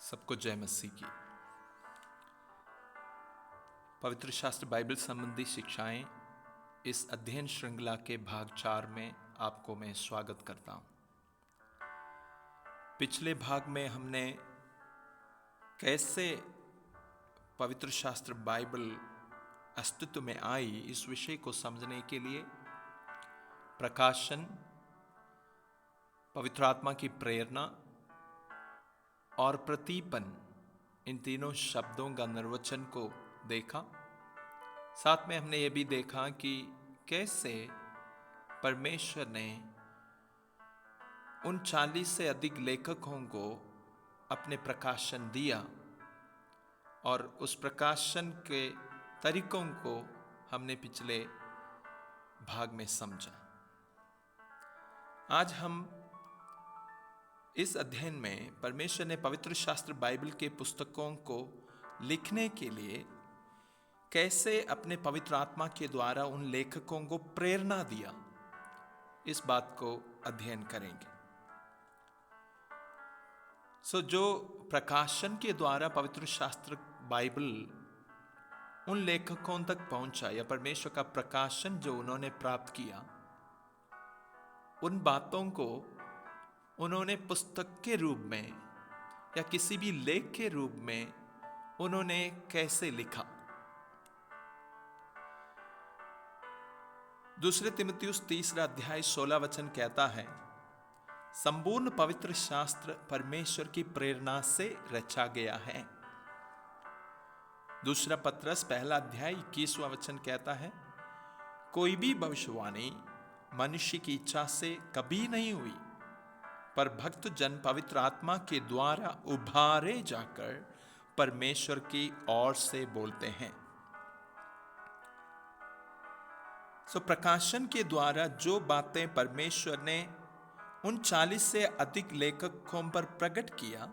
सबको जय मसीह की। पवित्र शास्त्र बाइबल संबंधी शिक्षाएं इस अध्ययन श्रृंखला के भाग 4 में आपको मैं स्वागत करता हूं। पिछले भाग में हमने कैसे पवित्र शास्त्र बाइबल अस्तित्व में आई इस विषय को समझने के लिए प्रकाशन, पवित्र आत्मा की प्रेरणा और प्रतीपन, इन तीनों शब्दों का निर्वचन को देखा। साथ में हमने ये भी देखा कि कैसे परमेश्वर ने उन 40 से अधिक लेखकों को अपने प्रकाशन दिया और उस प्रकाशन के तरीकों को हमने पिछले भाग में समझा। आज हम इस अध्ययन में परमेश्वर ने पवित्र शास्त्र बाइबल के पुस्तकों को लिखने के लिए कैसे अपने पवित्र आत्मा के द्वारा उन लेखकों को प्रेरणा दिया, इस बात को अध्ययन करेंगे। जो प्रकाशन के द्वारा पवित्र शास्त्र बाइबल उन लेखकों तक पहुंचा या परमेश्वर का प्रकाशन जो उन्होंने प्राप्त किया, उन बातों को उन्होंने पुस्तक के रूप में या किसी भी लेख के रूप में उन्होंने कैसे लिखा। दूसरे तिमुथियुस 3 अध्याय 16 वचन कहता है, संपूर्ण पवित्र शास्त्र परमेश्वर की प्रेरणा से रचा गया है। दूसरा पत्रस 1 अध्याय 21 वचन कहता है, कोई भी भविष्यवाणी मनुष्य की इच्छा से कभी नहीं हुई, पर भक्त जन पवित्र आत्मा के द्वारा उभारे जाकर परमेश्वर की ओर से बोलते हैं। प्रकाशन के द्वारा जो बातें परमेश्वर ने उन 40 से अधिक लेखकों पर प्रकट किया,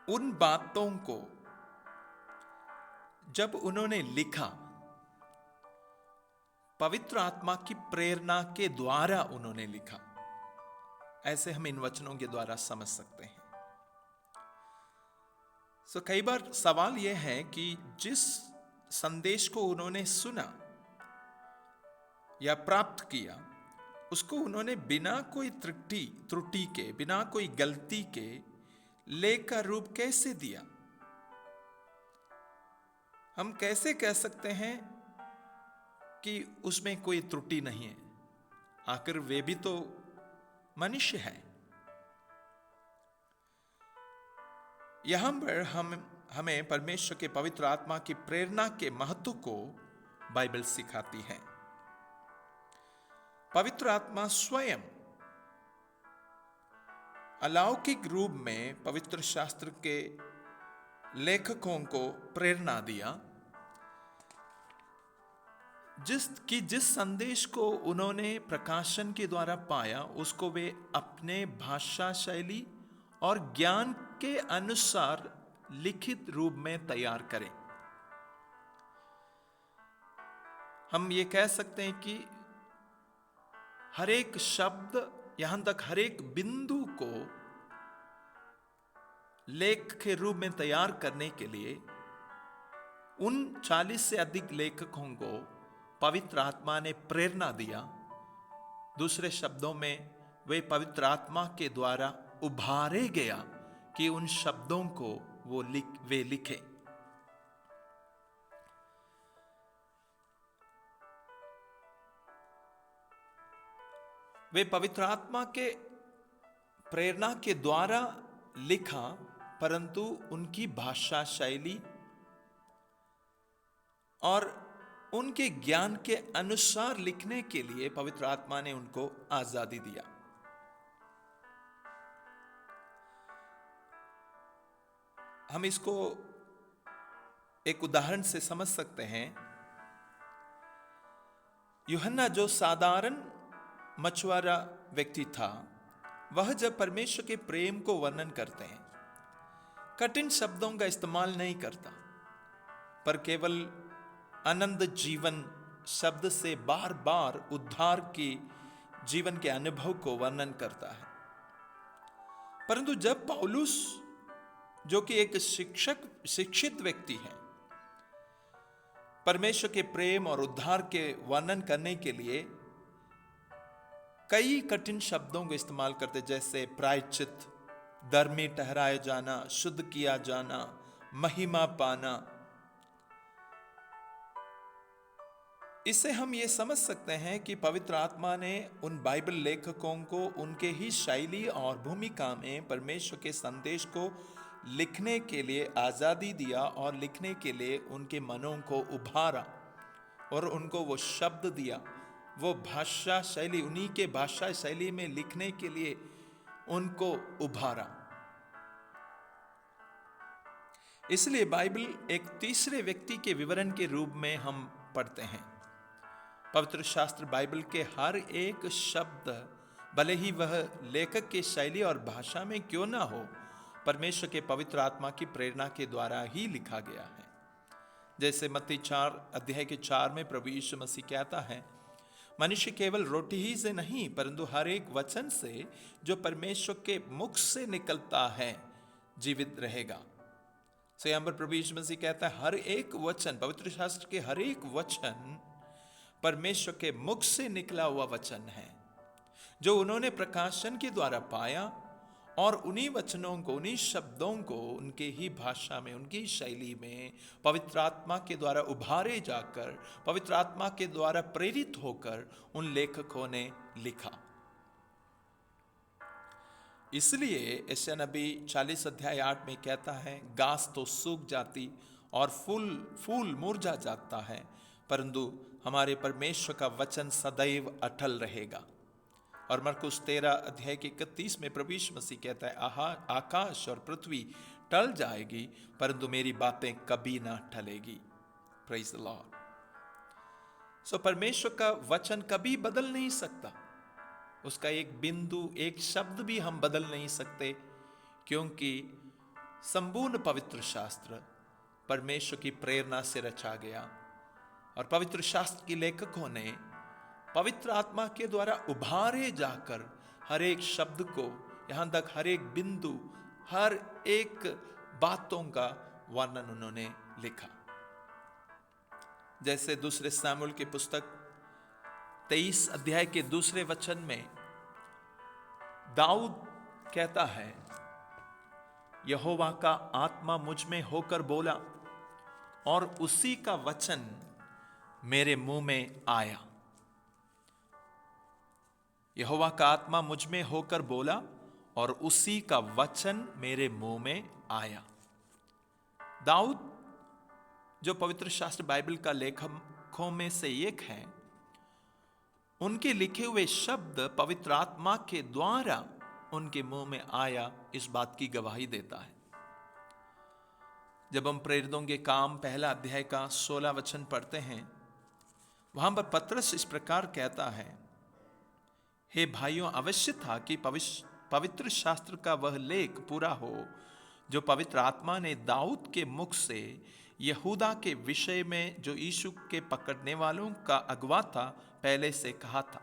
उन बातों को जब उन्होंने लिखा, पवित्र आत्मा की प्रेरणा के द्वारा उन्होंने लिखा। ऐसे हम इन वचनों के द्वारा समझ सकते हैं। कई बार सवाल यह है कि जिस संदेश को उन्होंने सुना या प्राप्त किया, उसको उन्होंने बिना कोई त्रुटि के, बिना कोई गलती के लेख का रूप कैसे दिया। हम कैसे कह सकते हैं कि उसमें कोई त्रुटि नहीं है? आखिर वे भी तो मनुष्य है। यहां पर हमें परमेश्वर के पवित्र आत्मा की प्रेरणा के महत्व को बाइबल सिखाती है। पवित्र आत्मा स्वयं अलौकिक रूप में पवित्र शास्त्र के लेखकों को प्रेरणा दिया, जिस संदेश को उन्होंने प्रकाशन के द्वारा पाया, उसको वे अपने भाषा शैली और ज्ञान के अनुसार लिखित रूप में तैयार करें। हम ये कह सकते हैं कि हर एक शब्द, यहां तक हर एक बिंदु को लेख के रूप में तैयार करने के लिए उन 40 से अधिक लेखकों को पवित्र आत्मा ने प्रेरणा दिया। दूसरे शब्दों में, वे पवित्र आत्मा के द्वारा उभारे गया कि उन शब्दों को वे लिखे। वे पवित्र आत्मा के प्रेरणा के द्वारा लिखा, परंतु उनकी भाषा शैली और उनके ज्ञान के अनुसार लिखने के लिए पवित्र आत्मा ने उनको आजादी दिया। हम इसको एक उदाहरण से समझ सकते हैं। यूहन्ना जो साधारण मछुआरा व्यक्ति था, वह जब परमेश्वर के प्रेम को वर्णन करते हैं, कठिन शब्दों का इस्तेमाल नहीं करता, पर केवल आनंद जीवन शब्द से बार बार उद्धार की जीवन के अनुभव को वर्णन करता है। परंतु जब पौलुस जो कि एक शिक्षित व्यक्ति है, परमेश्वर के प्रेम और उद्धार के वर्णन करने के लिए कई कठिन शब्दों को इस्तेमाल करते, जैसे प्रायश्चित, धर्मी ठहराया जाना, शुद्ध किया जाना, महिमा पाना। इससे हम ये समझ सकते हैं कि पवित्र आत्मा ने उन बाइबल लेखकों को उनके ही शैली और भूमिका में परमेश्वर के संदेश को लिखने के लिए आज़ादी दिया और लिखने के लिए उनके मनों को उभारा और उनको वो शब्द दिया, वो भाषा शैली, उन्हीं के भाषा शैली में लिखने के लिए उनको उभारा। इसलिए बाइबल एक तीसरे व्यक्ति के विवरण के रूप में हम पढ़ते हैं। पवित्र शास्त्र बाइबल के हर एक शब्द, भले ही वह लेखक की शैली और भाषा में क्यों ना हो, परमेश्वर के पवित्र आत्मा की प्रेरणा के द्वारा ही लिखा गया है। जैसे मत्ती 4:4 में प्रभु यीशु मसीह कहता है, मनुष्य केवल रोटी ही से नहीं परंतु हर एक वचन से जो परमेश्वर के मुख से निकलता है जीवित रहेगा। सो यहाँ पर प्रभु यीशु मसीह कहता है हर एक वचन, पवित्र शास्त्र के हर एक वचन परमेश्वर के मुख से निकला हुआ वचन है, जो उन्होंने प्रकाशन के द्वारा पाया और उन्हीं वचनों को, उन्हीं शब्दों को उनके ही भाषा में, उनकी शैली में पवित्र आत्मा के द्वारा उभारे जाकर, पवित्र आत्मा के द्वारा प्रेरित होकर उन लेखकों ने लिखा। इसलिए यशायाह नबी 40:8 में कहता है, घास तो सूख जाती और फूल मुरझा जाता है, परंतु हमारे परमेश्वर का वचन सदैव अटल रहेगा। और मरकुस 13:31 में प्रभु यीशु मसीह कहता है, आकाश और पृथ्वी टल जाएगी परंतु मेरी बातें कभी ना टलेगी। Praise the Lord. सो परमेश्वर का वचन कभी बदल नहीं सकता, उसका एक बिंदु, एक शब्द भी हम बदल नहीं सकते, क्योंकि संपूर्ण पवित्र शास्त्र परमेश्वर की प्रेरणा से रचा गया और पवित्र शास्त्र के लेखकों ने पवित्र आत्मा के द्वारा उभारे जाकर हर एक शब्द को, यहां तक हर एक बिंदु, हर एक बातों का वर्णन उन्होंने लिखा। जैसे दूसरे सामुएल की पुस्तक 23 अध्याय के दूसरे वचन में दाऊद कहता है, यहोवा का आत्मा मुझ में होकर बोला और उसी का वचन मेरे मुंह में आया। यहोवा का आत्मा मुझ में होकर बोला और उसी का वचन मेरे मुंह में आया। दाऊद, जो पवित्र शास्त्र बाइबल का लेखकों में से एक है, उनके लिखे हुए शब्द पवित्र आत्मा के द्वारा उनके मुंह में आया, इस बात की गवाही देता है। जब हम प्रेरितों के काम 1 अध्याय का 16 वचन पढ़ते हैं, वहां पर पतरस इस प्रकार कहता है, हे भाइयों, अवश्य था कि पवित्र शास्त्र का वह लेख पूरा हो जो पवित्र आत्मा ने दाऊद के मुख से यहूदा के विषय में, जो यीशु के पकड़ने वालों का अगुवा था, पहले से कहा था।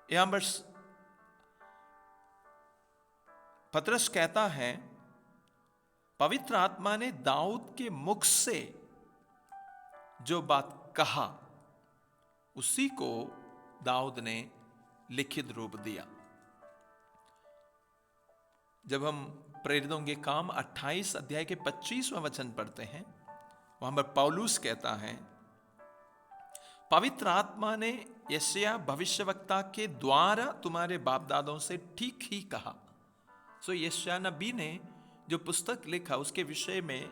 यहां पर पतरस कहता है, पवित्र आत्मा ने दाऊद के मुख से जो बात कहा, उसी को दाऊद ने लिखित रूप दिया। जब हम प्रेरितों के काम 28 अध्याय के 25वां वचन पढ़ते हैं, वहां पर पौलुस कहता है, पवित्र आत्मा ने यशायाह भविष्यवक्ता के द्वारा तुम्हारे बाप दादों से ठीक ही कहा। सो यशायाह नबी ने जो पुस्तक लिखा उसके विषय में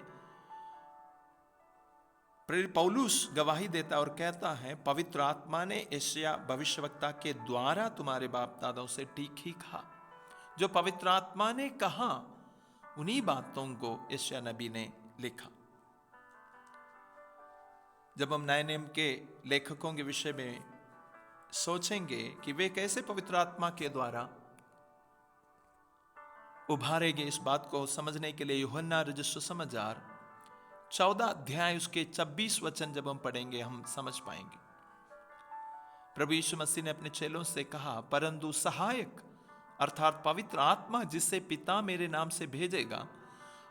पौलुस गवाही देता और कहता है, पवित्र आत्मा ने यशायाह भविष्यवक्ता के द्वारा तुम्हारे बाप दादों से ठीक ही कहा। जो पवित्र आत्मा ने कहा, उन्हीं बातों को यशायाह नबी ने लिखा। जब हम नए नियम के लेखकों के विषय में सोचेंगे कि वे कैसे पवित्र आत्मा के द्वारा उभारेंगे, इस बात को समझने के लिए यूहन्ना रचित सुसमाचार 14 अध्याय उसके 26 वचन जब हम पढ़ेंगे, हम समझ पाएंगे। प्रभु यीशु मसीह ने अपने चेलों से कहा, परंतु सहायक अर्थात पवित्र आत्मा जिसे पिता मेरे नाम से भेजेगा,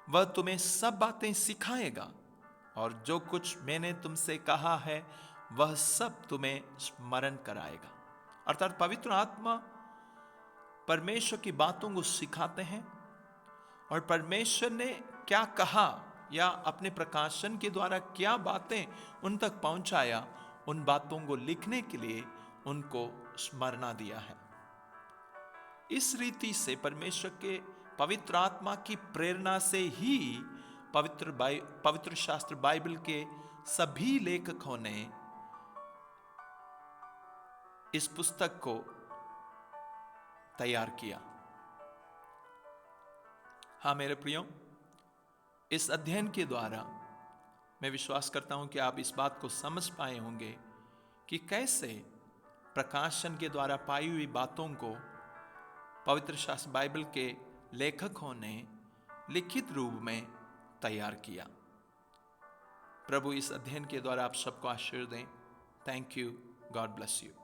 वह तुम्हें सब बातें सिखाएगा और जो कुछ मैंने तुमसे कहा है वह सब तुम्हें स्मरण कराएगा। अर्थात पवित्र आत्मा परमेश्वर की बातों को सिखाते हैं और परमेश्वर ने क्या कहा या अपने प्रकाशन के द्वारा क्या बातें उन तक पहुंचाया, उन बातों को लिखने के लिए उनको स्मरणा दिया है। इस रीति से परमेश्वर के पवित्र आत्मा की प्रेरणा से ही पवित्र शास्त्र बाइबल के सभी लेखकों ने इस पुस्तक को तैयार किया। हाँ मेरे प्रियो, इस अध्ययन के द्वारा मैं विश्वास करता हूं कि आप इस बात को समझ पाए होंगे कि कैसे प्रकाशन के द्वारा पाई हुई बातों को पवित्र शास्त्र बाइबल के लेखकों ने लिखित रूप में तैयार किया। प्रभु इस अध्ययन के द्वारा आप सबको आशीर्वाद दें। Thank you. God bless you.